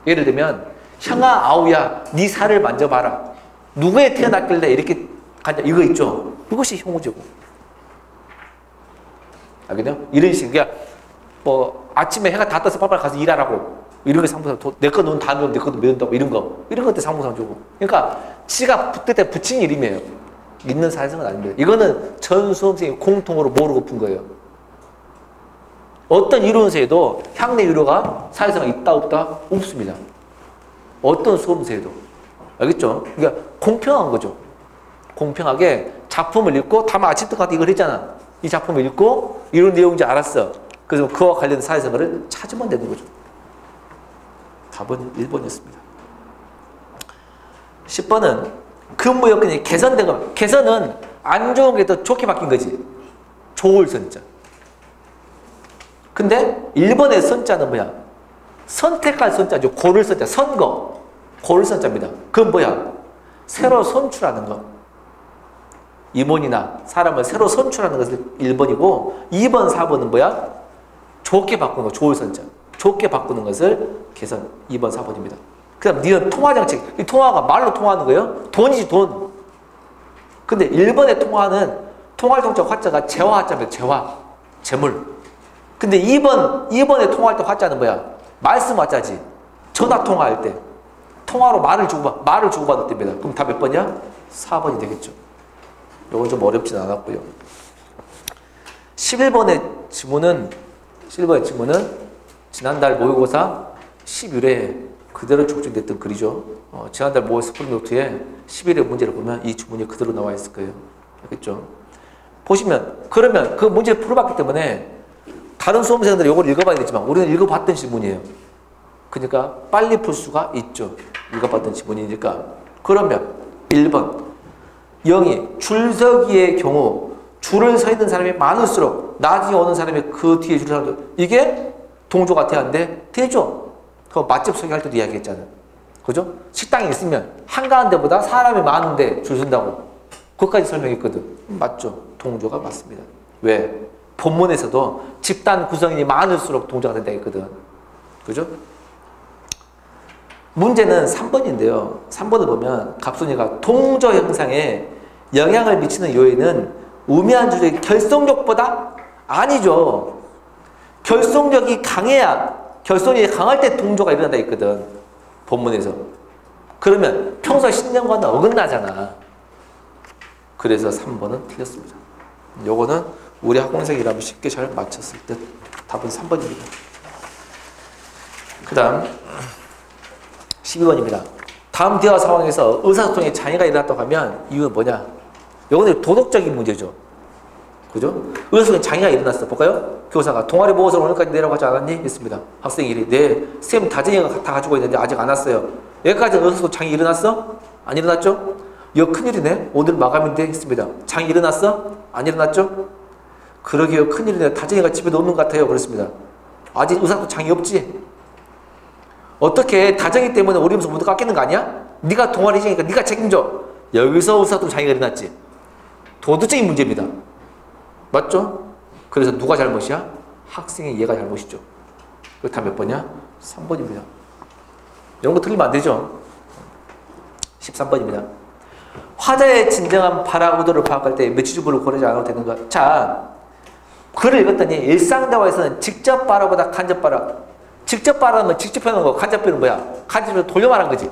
예를 들면 형아 아우야 네 살을 만져봐라. 누구에 태어났길래 이렇게 간다. 이거 있죠. 이것이 형우제고. 알겠네요? 이런 식이야. 그러니까 뭐 아침에 해가 다 떠서 빨리 가서 일하라고. 이런 게 상부상 내 거 돈 다 넣으면 내 것도 메운다고 이런 것들 상부상 주고. 그러니까 지가 그때 붙인 이름이에요. 있는 사회성은 아닙니다. 이거는 전 수험생이 공통으로 모르고 푼 거예요. 어떤 이론서에도 향내 유료가 사회성이 있다 없다? 없습니다. 어떤 수험서에도. 알겠죠? 그러니까 공평한 거죠. 공평하게 작품을 읽고 다만 아침부터 가서 이걸 했잖아. 이 작품을 읽고 이런 내용인지 알았어. 그래서 그와 관련된 사회성을 찾으면 되는 거죠. 답은 1번이었습니다. 10번은 근무 여건이 개선된 거. 개선은 안 좋은 게 더 좋게 바뀐 거지. 좋을 선자. 근데 1번의 선자는 뭐야? 선택할 선자죠. 고를 선자. 선거. 고를 선자입니다. 그건 뭐야? 새로 선출하는 거. 임원이나 사람을 새로 선출하는 것을 1번이고 2번, 4번은 뭐야? 좋게 바꾸는 거. 좋을 선자. 좋게 바꾸는 것을 개선. 2번, 4번입니다. 그 다음 니는 통화장치. 이 통화가 말로 통화하는 거예요? 돈이지 돈. 근데 1번의 통화는 통화할 동작 화자가 재화 화자입니다. 재화. 재물. 근데 2번에 통화할 때 화자는 뭐야? 말씀 화자지. 전화 통화할 때. 통화로 말을 주고받을 때입니다. 그럼 답 몇 번이야? 4번이 되겠죠. 이건 좀 어렵진 않았고요. 11번의 지문은 지난달 모의고사 10일에 그대로 촉진됐던 글이죠. 지난달 모의 스프링노트에 10일의 문제를 보면 이 주문이 그대로 나와 있을 거예요. 알겠죠? 보시면 그러면 그 문제를 풀어봤기 때문에 다른 수험생들이 이걸 읽어봐야 되지만 우리는 읽어봤던 지문이에요. 그러니까 빨리 풀 수가 있죠. 읽어봤던 지문이니까. 그러면 1번 0이 줄서기의 경우 줄을 서 있는 사람이 많을수록 나중에 오는 사람이 그 뒤에 줄을 서는 이게 동조가 돼야 하는데 되죠. 그 맛집 소개할 때도 이야기했잖아요. 그죠? 식당에 있으면 한가한 데보다 사람이 많은데 줄 선다고. 그것까지 설명했거든. 맞죠? 동조가 맞습니다. 왜? 본문에서도 집단 구성인이 많을수록 동조가 된다 했거든. 그죠? 문제는 3번인데요. 3번을 보면 갑순이가 동조 형상에 영향을 미치는 요인은 우미한 주제의 결속력보다 아니죠. 결속력이 강해야 결속력이 강할 때 동조가 일어난다 했거든. 본문에서. 그러면 평소 신념과는 어긋나잖아. 그래서 3번은 틀렸습니다. 요거는 우리 학원생이라면 쉽게 잘 맞췄을 듯. 답은 3번입니다. 그 다음 12번입니다. 다음 대화 상황에서 의사소통에 장애가 일어났다고 하면 이유는 뭐냐? 요거는 도덕적인 문제죠. 그죠? 의사소통에 장애가 일어났어. 볼까요? 교사가 동아리 보고서 오늘까지 내라고 하지 않았니? 했습니다. 학생이 이래. 네, 쌤 다정이가 다 가지고 있는데 아직 안 왔어요. 여기까지 의사소통 장애 일어났어? 안 일어났죠? 이거 큰일이네. 오늘 마감인데 했습니다. 장애 일어났어? 안 일어났죠? 그러게요. 큰일이네. 다정이가 집에 놓는 것 같아요. 그렇습니다. 아직 의사소통 장애 없지? 어떻게 다정이 때문에 우리 무슨 모두 깎이는 거 아니야? 네가 동아리생이니까 네가 책임져. 여기서 의사소통 장애가 일어났지. 도덕적인 문제입니다. 맞죠? 그래서 누가 잘못이야? 학생의 얘가 잘못이죠. 그렇다면 몇 번이야? 3번입니다. 이런 거 틀리면 안 되죠. 13번입니다. 화자의 진정한 발화 의도를 파악할 때 매치주부를 고르지 않아도 되는 것. 자, 글을 읽었더니 일상 대화에서는 직접 발화보다 간접 발화. 직접 발화하면 직접 표현한 거, 간접 표현은 뭐야? 간접적으로 돌려 말한 거지.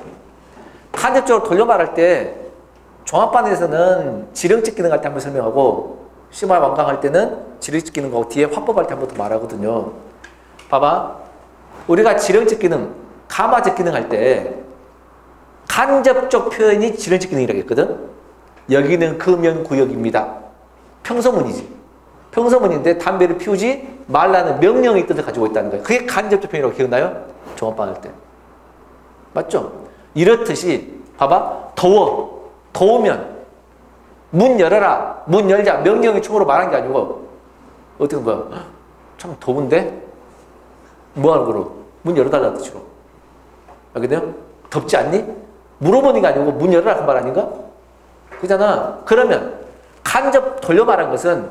간접적으로 돌려 말할 때 종합반에서는 지령적 기능 할 때 한번 설명하고 심화 완강할 때는 지령적 기능 하고 뒤에 화법할 때 한 번 더 말하거든요. 봐봐. 우리가 지령적 기능, 가마적 기능 할 때 간접적 표현이 지령적 기능이라고 했거든. 여기는 금연구역입니다. 평서문이지. 평서문인데 담배를 피우지 말라는 명령의 뜻을 가지고 있다는 거예요. 그게 간접적 표현이라고 기억나요? 종합반 할 때. 맞죠? 이렇듯이 봐봐. 더우면 문 열어라. 문 열자. 명령의 충으로 말한 게 아니고 어떻게 뭐야? 참 더운데? 뭐 하는 거로? 문 열어달라는 뜻으로. 알겠네요? 덥지 않니? 물어보는 게 아니고 문 열어라 그 말 아닌가? 그잖아. 그러면 간접 돌려 말한 것은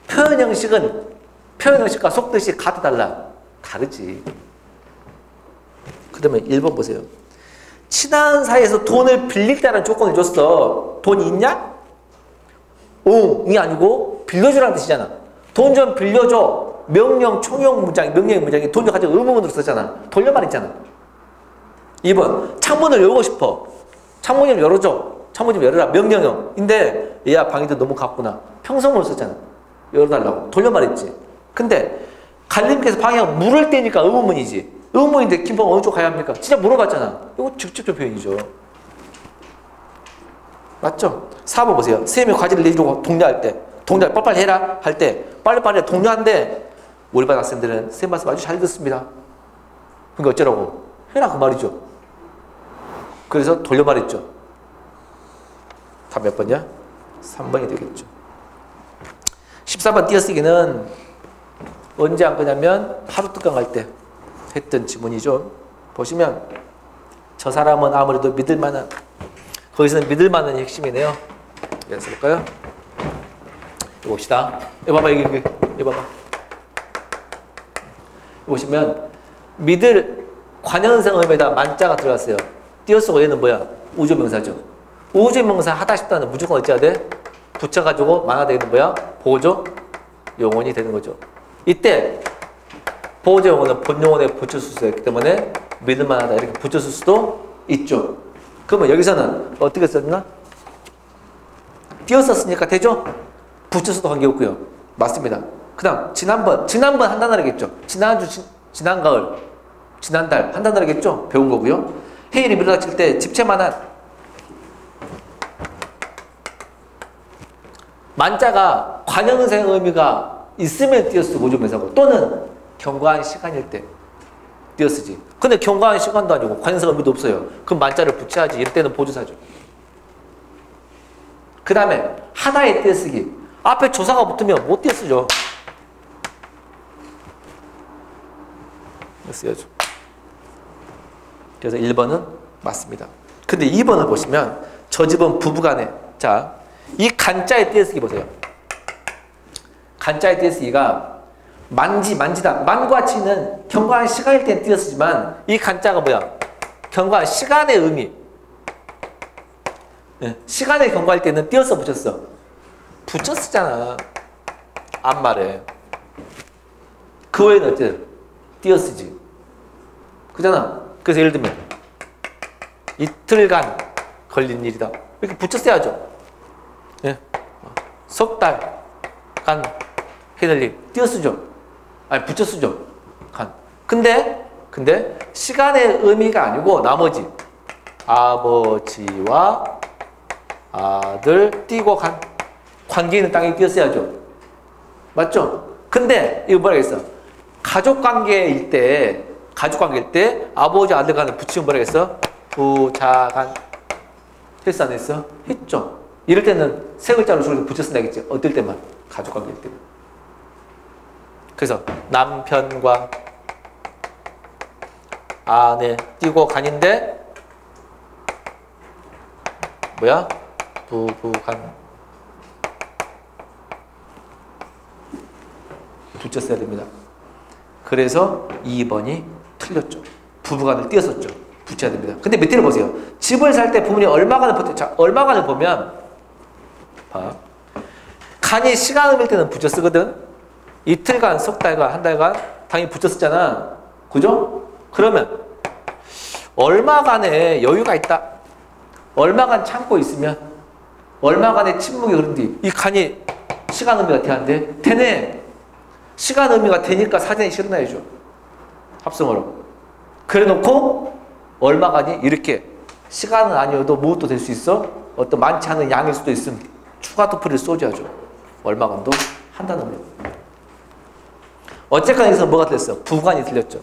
표현 형식과 속뜻이 같아달라. 다르지. 그 다음에 1번 보세요. 친한 사이에서 돈을 빌리겠다는 조건을 줬어. 돈 있냐? 응, 이 아니고 빌려주라는 뜻이잖아. 돈 좀 빌려줘. 명령, 총용 문장, 명령의 문장이 돈 좀 가지고 의문문으로 썼잖아. 돌려 말했잖아. 2번, 창문을 열고 싶어. 창문 좀 열어줘. 창문 좀 열어라. 명령형인데 얘야 방이도 너무 갔구나. 평소문을 썼잖아. 열어달라고. 돌려 말했지. 근데 갈림께서 방향 물을 떼니까 의문문이지. 의문문인데 김포가 어느 쪽 가야 합니까? 진짜 물어봤잖아. 이거 직접적 표현이죠. 맞죠? 4번 보세요. 선생님이 과제를 내주고 독려할 때, 독려 빨리빨리 해라 할 때 빨리빨리 독려한데 우리 반 학생들은 선생님 말씀 아주 잘 듣습니다. 그러니까 어쩌라고? 해라 그 말이죠. 그래서 돌려 말했죠. 답 몇 번이야? 3번이 되겠죠. 14번 띄어쓰기는 언제 한 거냐면 하루 특강 할 때 했던 지문이죠. 보시면 저 사람은 아무래도 믿을만한, 거기서는 믿을만한 핵심이네요. 그래서 볼까요? 이거 봅시다. 이거 봐봐. 이거 봐봐. 보시면 믿을 관현상음에다 만자가 들어갔어요. 띄어쓰고 얘는 뭐야? 우주명사죠. 우주명사 하다 싶다는 무조건 어찌해야 돼? 붙여가지고 만화되는 뭐야? 보조 용언이 되는 거죠. 이때 보조 용언은 본용언에 붙였을 수 있기 때문에 믿을만하다 이렇게 붙였을 수도 있죠. 그러면 여기서는 어떻게 썼나? 띄었었으니까 되죠? 붙였어도 관계없고요. 맞습니다. 그 다음 지난번 한 단어겠죠. 지난주, 지난가을, 지난달 한 단어겠죠. 배운 거고요. 해일이 밀어닥칠 때 집채만한 만자가 관현상의 의미가 있으면 띄어쓰고 우주명사고 또는 경과한 시간일 때 띄어쓰지. 근데 경과한 시간도 아니고 관현상 의미도 없어요. 그럼 만자를 붙여야지. 이럴 때는 보조사죠. 그 다음에 하나의 띄어쓰기. 앞에 조사가 붙으면 못 띄어쓰죠. 쓰여줘. 그래서 1번은 맞습니다. 근데 2번을 보시면 저 집은 부부간에, 자, 이 간자의 띄어쓰기 보세요. 간자의 띄어쓰기가 만지다. 만과 치는 경과한 시간일 땐 띄어쓰지만 이 간자가 뭐야? 경과한 시간의 의미. 네. 시간의 경과할 때는 띄어서 붙였어. 붙였었잖아. 앞말에. 그 외에는 어째? 띄어쓰지. 그잖아. 그래서 예를 들면 이틀간 걸린 일이다. 이렇게 붙였어야죠. 예. 석 달간 해낼 일 띄어쓰죠. 아니 붙여쓰죠. 간. 근데 시간의 의미가 아니고 나머지 아버지와 아들 띄고 간 관계 있는 땅에 띄었어야죠. 맞죠? 근데 이거 뭐라 했어? 가족관계일 때 아버지 아들 간을 붙이면 뭐라 했어? 부자간 했어 안 했어? 했죠. 이럴 때는 세 글자로 줄여서 붙였어야겠지. 어떨 때만? 가족관계일 때. 그래서 남편과 아내 띄고 간인데 뭐야? 부부간 붙였어야 됩니다. 그래서 2번이 틀렸죠. 부부간을 띄었었죠. 붙여야 됩니다. 근데 밑에를 보세요. 집을 살 때 부모님이 얼마간을 붙여. 자, 얼마간을 보면 봐. 간이 시간을 때는 붙여 쓰거든. 이틀간, 석 달간, 한 달간 당연히 붙여 쓰잖아. 그죠? 그러면 얼마간에 여유가 있다. 얼마간 참고 있으면 얼마간의 침묵이 흐른 뒤 이 간이 시간 의미가 돼야한데 되네. 시간 의미가 되니까 사전에 실어놔야죠. 합성어로. 그래 놓고 얼마간이 이렇게 시간은 아니어도 무엇도 될 수 있어. 어떤 많지 않은 양일 수도 있음. 추가 도프를 쏘줘야죠. 얼마간도 한다는 거예요. 어쨌거나 여기서 뭐가 틀렸어? 부간이 틀렸죠.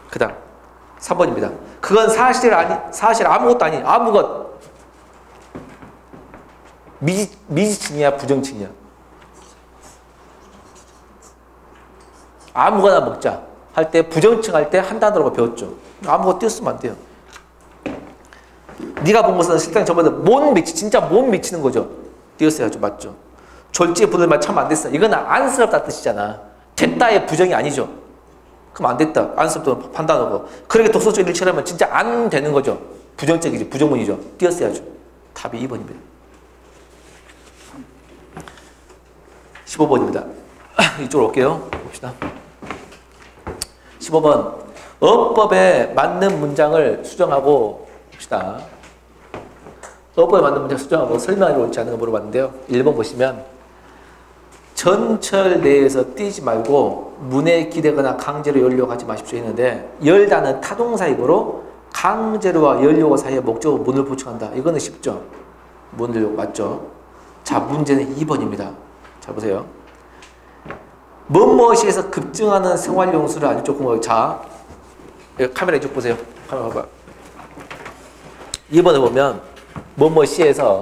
그 다음 3번입니다. 그건 사실 아무것도 아니. 아무것. 미지칭이야 부정칭이야? 아무거나 먹자 할 때 부정칭 할 때 한 단어로 배웠죠. 아무것도 띄었으면 안 돼요. 네가 본 것은 실상 저번에 진짜 못 미치는 거죠. 띄었어야죠. 맞죠? 졸지에 부들만 참 안 됐어. 이건 안쓰럽다 뜻이잖아. 됐다의 부정이 아니죠. 그럼 안 됐다. 안쓰럽다 판단하고. 그렇게 독서적 일치하면 진짜 안 되는 거죠. 부정적이지. 부정문이죠. 띄었어야죠. 답이 2번입니다. 15번입니다. 이쪽으로 올게요. 봅시다. 15번. 어법에 맞는 문장을 수정하고 봅시다. 어법에 맞는 문장 수정하고 설명이 옳지 않은 거 물어봤는데요. 1번 보시면 전철 내에서 뛰지 말고 문에 기대거나 강제로 연료하지 하지 마십시오 했는데 열다는 타동사이므로 강제로와 연료가 사이에 목적어 문을 보충한다. 이거는 쉽죠. 문을 맞죠. 자, 문제는 2번입니다. 자, 보세요. 무엇이에서 급증하는 생활용수를 아주 조금 자, 카메라 이쪽 보세요. 카메라 봐봐. 2번에 보면 무엇이에서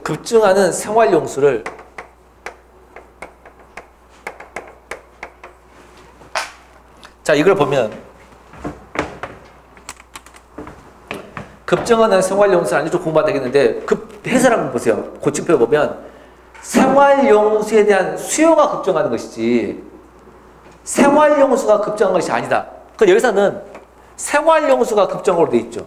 급증하는 생활용수를 자, 이걸 보면 급증하는 생활용수는 아니죠. 공부가 되겠는데 해설 한번 보세요. 고침표 보면 생활용수에 대한 수요가 급증하는 것이지 생활용수가 급증한 것이 아니다. 그 여기서는 생활용수가 급증으로 돼 있죠.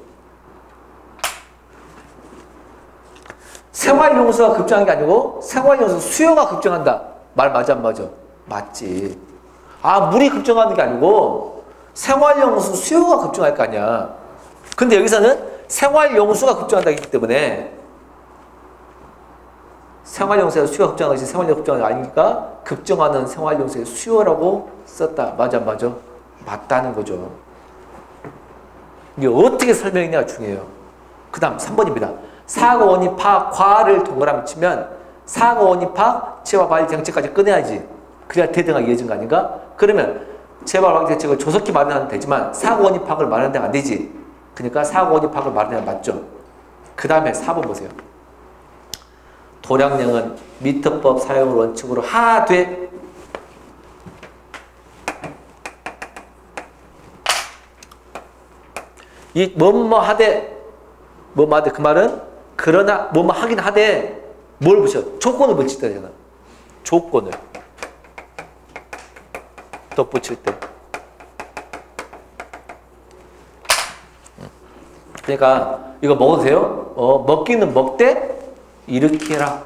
생활용수가 급증한 게 아니고 생활용수 수요가 급증한다. 말 맞아 안 맞아? 맞지. 아, 물이 급증하는 게 아니고 생활용수 수요가 급증할 거 아니야. 근데 여기서는 생활용수가 급증한다기 때문에 생활용수의 수요가 급증한 것이 생활용수 급증하는 게 아니니까 급증하는 생활용수의 수요라고 썼다. 맞아 안 맞아? 맞다는 거죠. 이게 어떻게 설명했냐가 중요해요. 그 다음 3번입니다. 사고, 원인, 파악, 과를 동그라미 치면 사고, 원인, 파악, 재발, 발휘, 정책까지 꺼내야지. 그래야 대등하게 이어진 거 아닌가? 그러면 재발, 발휘, 정책을 조속히 마련하면 되지만 사고, 원인, 파악을 마련하는 데가 안 되지. 그러니까 사고, 원인, 파악을 마련하는 게 맞죠. 그 다음에 4번 보세요. 도량령은 미터법 사용을 원칙으로 하되 이 뭐뭐 하되 그 말은 그러나 뭐뭐 하긴 하되 뭘 붙여? 조건을 붙일 때잖아. 조건을 덧붙일 때. 그러니까 이거 먹어도 돼요? 먹기는 먹되 이렇게 해라.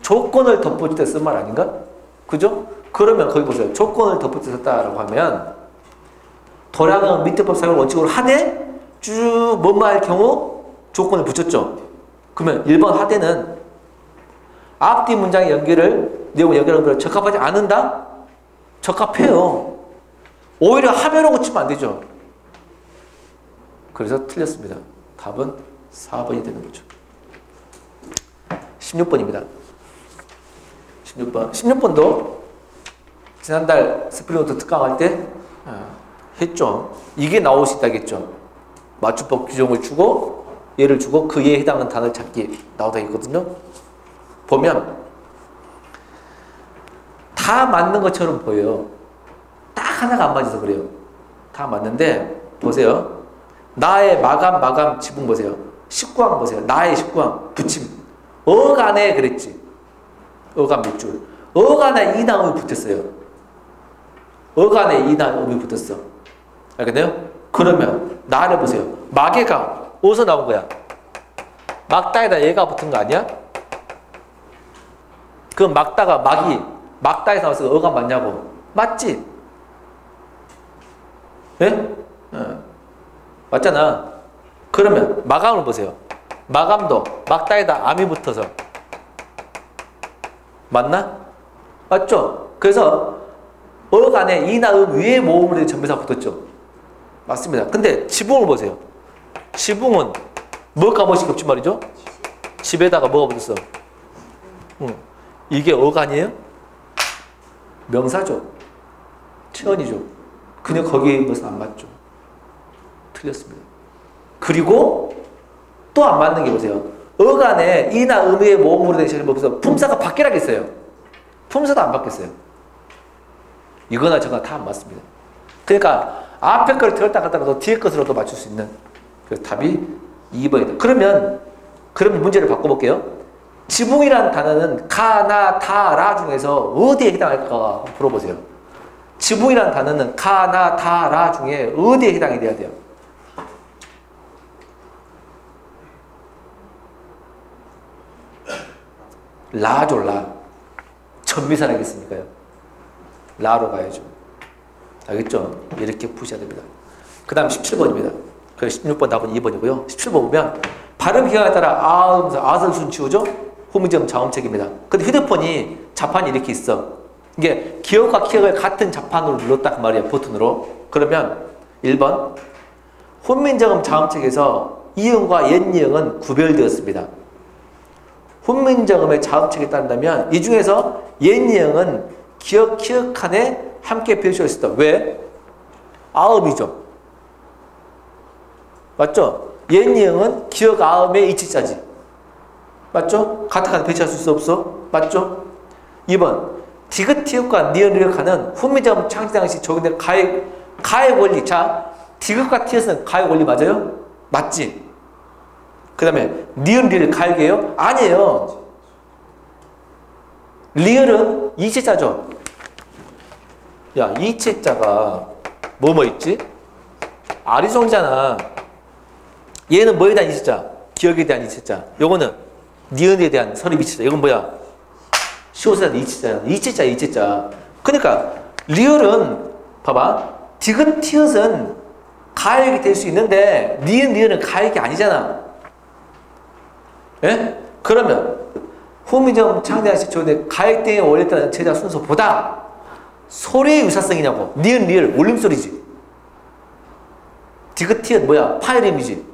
조건을 덧붙일 때 쓴 말 아닌가? 그죠? 그러면 거기 보세요. 조건을 덧붙여 썼다라고 하면 도량은 미터법 사용을 원칙으로 하되 쭉 뭐뭐 할 경우 조건을 붙였죠. 그러면 1번 하되는 앞뒤 문장의 내용을 연결하는 걸 적합하지 않는다? 적합해요. 오히려 하면하고 치면 안 되죠. 그래서 틀렸습니다. 답은 4번이 되는 거죠. 16번입니다. 16번도 지난달 스프링노트 특강할 때 했죠. 이게 나올 수 있다겠죠. 맞춤법 규정을 주고 예를 주고 그에 해당하는 단어를 찾기 나오다 있거든요. 보면 다 맞는 것처럼 보여요. 딱 하나가 안 맞아서 그래요. 다 맞는데 보세요. 나의 마감 지붕 보세요. 19항 보세요. 나의 19항 붙임. 어간에 그랬지. 어간 몇 줄. 어간에 이나음이 붙었어요. 어간에 이나음이 붙었어. 알겠나요? 그러면 나를 보세요. 마개가 어디서 나온 거야? 막다에다 얘가 붙은 거 아니야? 그 막다가 막다에서 나왔으니까 어간 맞냐고. 맞지? 예? 맞잖아. 그러면 마감을 보세요. 마감도 막다에다 암이 붙어서 맞나? 맞죠? 그래서 어간에 이나 음 위에 모음으로 된 전미사가 붙었죠. 맞습니다. 근데 지붕을 보세요. 지붕은 뭐가 뭐씩 겹친 말이죠? 집에다가 뭐가 붙었어? 이게 어간이에요? 명사죠. 체언이죠. 그냥 거기에 있는 것은 안 맞죠. 틀렸습니다. 그리고 또 안 맞는 게 보세요. 어간에 이나 음의 모음으로 된 시험을 보면서 품사가 바뀌라겠어요. 품사도 안 바뀌었어요. 이거나 저거나 다 안 맞습니다. 그러니까 앞에 걸 틀었다 갔다라도 뒤에 것으로도 맞출 수 있는 그래서 답이 2번이다. 그러면 문제를 바꿔볼게요. 지붕이라는 단어는 가, 나, 다, 라 중에서 어디에 해당할까 물어보세요. 지붕이라는 단어는 가, 나, 다, 라 중에 어디에 해당이 돼야 돼요? 라죠, 라. 전미사라겠습니까요? 라로 가야죠. 알겠죠? 이렇게 푸셔야 됩니다. 그 다음 17번입니다. 그래서 16번 답은 2번이고요. 17번 보면 발음 기간에 따라 아을 순 지우죠? 후미점 자음책입니다. 근데 휴대폰이 자판이 이렇게 있어. 이게 기억과 기억을 같은 자판으로 눌렀다 그 말이야, 버튼으로. 그러면 1번 훈민정음 자음책에서 이응과 옛이응은 구별되었습니다. 훈민정음의 자음책에 따른다면 이 중에서 옛이응은 기억 칸에 함께 표시가 있다. 왜? 아음이죠. 맞죠? 옛이응은 기억 아음의 이치자지. 맞죠? 같은 칸에 배치할 수 있어 없어? 맞죠? 2번 디귿티귿과 니은리을카는 훈민정음 창시 당시 적용된 가의 원리. 자, 디귿과 티읕은 가의 원리 맞아요? 맞지? 그 다음에 니은 리을 가이게요? 아니에요. 리을은 이체자죠. 야, 이체자가 뭐뭐 있지? 아리송이잖아. 얘는 뭐에 대한 이체자? 기억에 대한 이체자. 요거는 니은에 대한 설립 이체자. 이건 뭐야? 시옷에 대한 이체자야. 이체자. 그러니까 리을은 봐봐. 디귿 티읕은 가액이 될 수 있는데 니은은 가액이 아니잖아. 예? 그러면 후미정 창대한시 조대 가액등에 원래따른 제자 순서보다 소리의 유사성이냐고. 니은 리을 올림소리지. 디귿 티읕 뭐야? 파열음이지.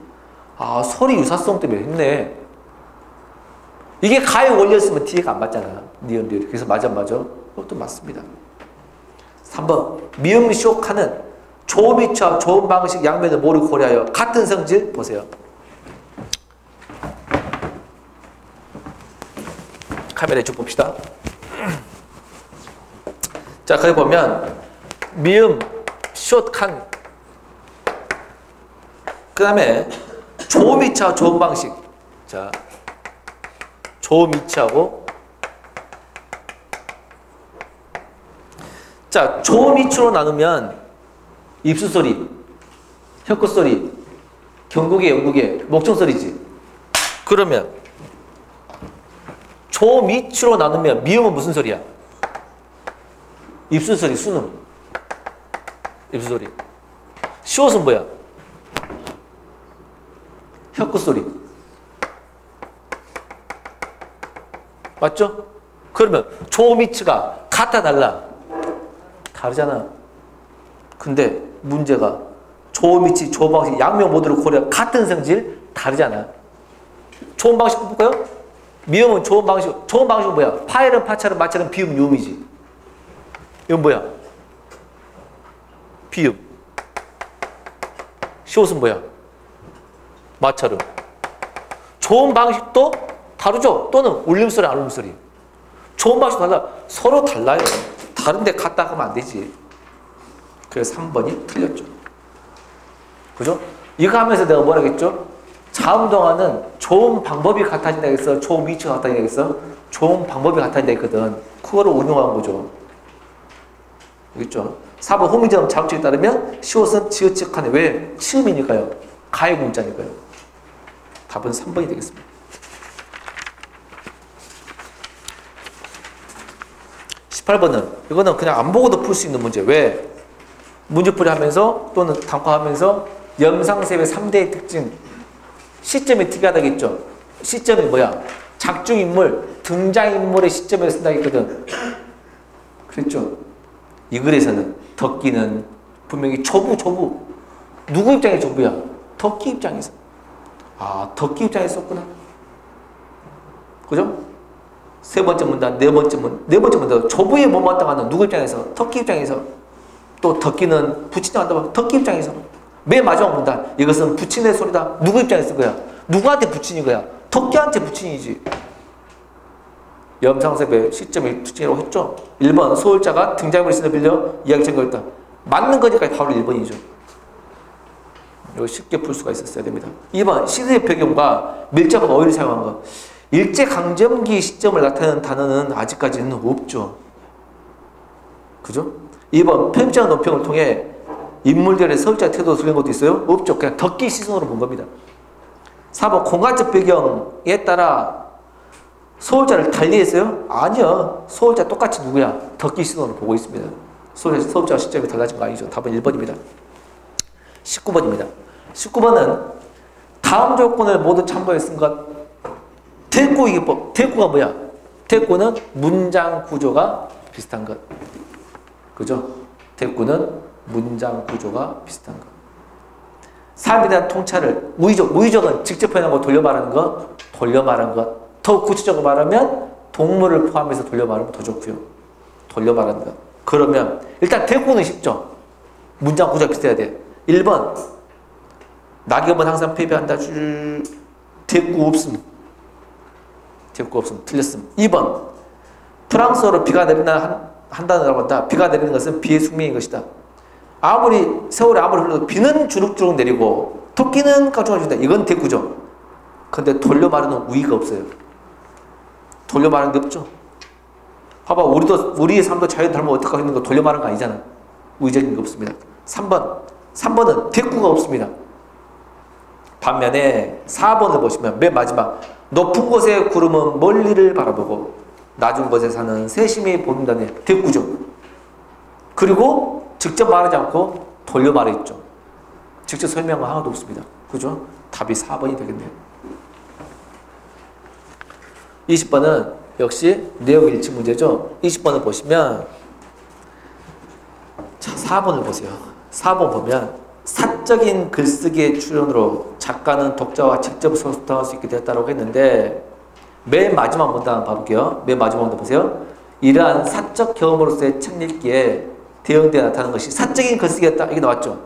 아, 소리 유사성 때문에 했네. 이게 가액 원리였으면 티가 안 맞잖아. 니은 리을. 그래서 맞아. 그것도 맞습니다. 3번 미음 쇼카는 조미처 좋은 방식 양면을 모두 고려하여 같은 성질 보세요. 카메라에 쭉 봅시다. 자, 거기 보면 미음 숏칸 그 다음에 조미처 좋은 방식. 자, 조미처하고 자, 조미추로 나누면 입술소리, 혀끝소리, 경국의 영국의 목청소리지. 그러면 조미추로 나누면 미음은 무슨 소리야? 입술소리, 순음. 입술소리. 시옷은 뭐야? 혀끝소리. 맞죠? 그러면 조미추가 같아 달라? 다르잖아. 근데 문제가 조미치, 조방식, 양명 모두를 고려 같은 성질 다르잖아. 좋은 방식 볼까요? 미음은 좋은 방식은 뭐야? 파열은 파찰은 마찰은 비음 유음이지. 이건 뭐야? 비음. 시옷은 뭐야? 마찰음. 좋은 방식도 다르죠? 또는 울림소리, 안 울림소리. 좋은 방식도 달라. 서로 달라요. 다른데 갔다 하면 안 되지. 그래서 3번이 틀렸죠. 그죠? 이거 하면서 내가 뭐라 했죠? 자음동화는 좋은 방법이 같아진다 했어? 좋은 위치가 같아진다 했어? 좋은 방법이 같아진다 했거든. 그거를 운용한 거죠. 알겠죠? 4번 호미점 자음책에 따르면 시옷은 지읒지읒하네. 왜? 치음이니까요. 가액 문자니까요. 답은 3번이 되겠습니다. 18번은 이거는 그냥 안 보고도 풀 수 있는 문제. 왜? 문제풀이 하면서 또는 단과하면서 영상세의 3대의 특징. 시점이 특이하다겠죠. 시점이 뭐야? 작중인물, 등장인물의 시점에서 쓴다고 했거든. 그랬죠. 이 글에서는 덕기는 분명히 초부. 누구 입장의 초부야? 덕기 입장에서. 아, 덕기 입장에서 썼구나. 그죠? 세 번째 문단, 네 번째 문단. 초부에 못마땅하는 누구 입장에서? 덕기 입장에서. 또 덕기는 부친이 한다고 덕기 입장에서. 맨 마지막 문단. 이것은 부친의 소리다. 누구 입장에서 쓴 거야? 누구한테 부친인 거야? 덕기한테 부친이지. 염상섭의 시점이 특징이라고 했죠. 1번 소울자가 등장인물을 쓰는 빌려 이야기 전거했다. 맞는 거니까 바로 1번이죠. 이거 쉽게 풀 수가 있었어야 됩니다. 2번 시대의 배경과 밀접한 어휘를 사용한 것. 일제강점기 시점을 나타내는 단어는 아직까지는 없죠. 그죠? 2번 편집자 논평을 통해 인물들의 서울자 태도를 들린 것도 있어요? 없죠. 그냥 덕기 시선으로 본 겁니다. 4번 공간적 배경에 따라 소홀자를 달리했어요? 아니요. 소홀자 똑같이 누구야? 덕기 신호를 보고 있습니다. 소홀자와 시점이 달라진 거 아니죠. 답은 1번입니다. 19번입니다. 19번은 다음 조건을 모두 참고했은 것. 대꾸이기법. 대꾸가 뭐야? 대꾸는 문장 구조가 비슷한 것. 그죠? 대꾸는 문장 구조가 비슷한 것. 삶에 대한 통찰을 무의적은 직접 표현하고 돌려 말하는 것, 돌려 말하는 것. 더 구체적으로 말하면 동물을 포함해서 돌려 말하면 더 좋고요. 돌려 말하는 것. 그러면 일단 대꾸는 쉽죠. 문장 구조가 비슷해야 돼. 1번 낙엽은 항상 패배한다. 대꾸 없음. 대꾸 없음. 틀렸음. 2번 프랑스어로 비가 내린다 한다고 한다. 비가 내리는 것은 비의 숙명인 것이다. 세월이 아무리 흘러도 비는 주룩주룩 내리고 토끼는 깡충깡충 준다. 이건 대꾸죠. 근데 돌려 말하는 우위가 없어요. 돌려 말하는 게 없죠. 봐봐, 우리의 삶도 자연 닮으면 어떡하고 있는 거 돌려 말하는 거 아니잖아. 우위적인 게 없습니다. 3번은 대꾸가 없습니다. 반면에 4번을 보시면 맨 마지막 높은 곳의 구름은 멀리를 바라보고 낮은 곳에 사는 세심히 본다네. 대꾸죠. 그리고 직접 말하지 않고 돌려 말했죠. 직접 설명은 하나도 없습니다. 그죠? 답이 4번이 되겠네요. 20번은 역시 내용 일치 문제죠. 20번을 보시면 자, 4번을 보세요. 4번 보면 사적인 글쓰기의 출연으로 작가는 독자와 직접 소통할 수 있게 되었다고 했는데 맨 마지막 문단 한번 봐볼게요. 맨 마지막 문단 보세요. 이러한 사적 경험으로서의 책 읽기에 대응되어 나타나는 것이 사적인 글쓰기였다. 이게 나왔죠.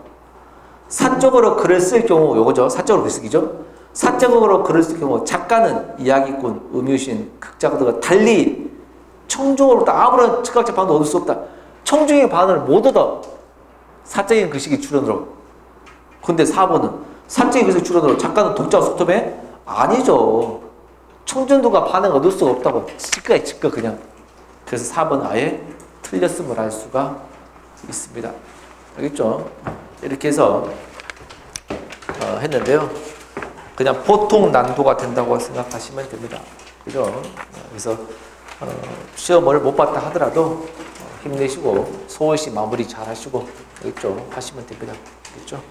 사적으로 글을 쓸 경우 요거죠. 사적으로 글쓰기죠. 사적으로 글을 쓸 경우 작가는 이야기꾼, 음유신, 극작가 등과 달리 청중으로 아무런 즉각적 반응도 얻을 수 없다. 청중의 반응을 못 얻어. 사적인 글쓰기 출연으로. 근데 4번은 사적인 글쓰기 출연으로 작가는 독자와 소통해? 아니죠. 청중들과 반응을 얻을 수가 없다고. 즉각 그냥. 그래서 4번은 아예 틀렸음을 알 수가 있습니다. 알겠죠? 이렇게 해서 했는데요. 그냥 보통 난도가 된다고 생각하시면 됩니다. 그죠? 그래서 시험을 못 봤다 하더라도 힘내시고 소홀히 마무리 잘 하시고 알겠죠? 하시면 됩니다. 알겠죠?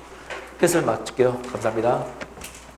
해설 마칠게요. 감사합니다.